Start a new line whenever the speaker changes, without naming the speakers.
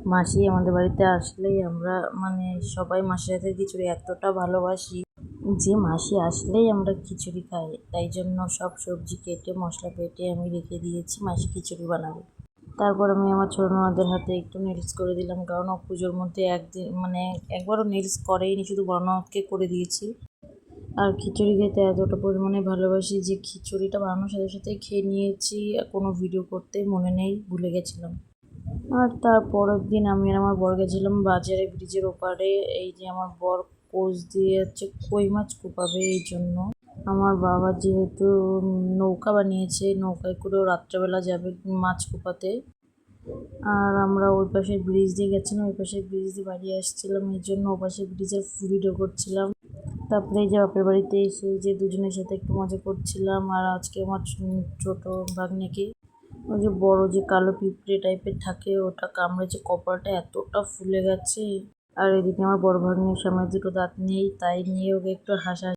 মাসি আমাদের বাড়িতে আসলেই আমরা সবাই মাসির হাতের খিচুড়ি এতটা ভালোবাসি যে মাসি আসলেই আমরা খিচুড়ি খাই। তাই জন্য সব সবজি কেটে মশলা বেটে আমি রেখে দিয়েছি, মাসি খিচুড়ি বানাবে। তারপর আমি আমার ছোট ননদের হাতে একটু নেলস করে দিলাম, কারণ ও পুজোর মধ্যে একদিন একবারও নেলস করেইনি, শুধু বড় ননদকে করে দিয়েছি। আর খিচুড়ি খেতে এতটা পরিমাণে ভালোবাসি যে খিচুড়িটা বানানোর সাথে সাথে খেয়ে নিয়েছি, কোনো ভিডিও করতে মনে নেই, ভুলে গেছিলাম। আর তার পরের দিন আমি আর আমার বর গেছিলাম বাজারে, ব্রিজের ওপারে। এই যে আমার বর কোচ দিয়ে হচ্ছে কই মাছ কুপাবে, এই জন্য আমার বাবা যেহেতু নৌকা বানিয়েছে, নৌকায় করেও রাত্রেবেলা যাবে মাছ কুপাতে। আর আমরা ওই পাশের ব্রিজ দিয়ে গেছিলাম, ওই পাশের ব্রিজ দিয়ে বাড়ি আসছিলাম, এই জন্য ও পাশের ব্রিজের ভিডিও করছিলাম। তারপরে এই যে বাপের বাড়িতে এসে যে দুজনের সাথে একটু মজা করছিলাম। আর আজকে আমার ছোট ভাগ্নেকে ওই যে বড় যে কালো পিঁপড়ে টাইপের থাকে ওটা কামড়েছে, কপালটা এতটা ফুলে গেছে। আর এদিকে আমার বড় ভাগ্নের সামনে দুটো দাঁত নেই, তাই নিয়ে ওকে একটু হাসা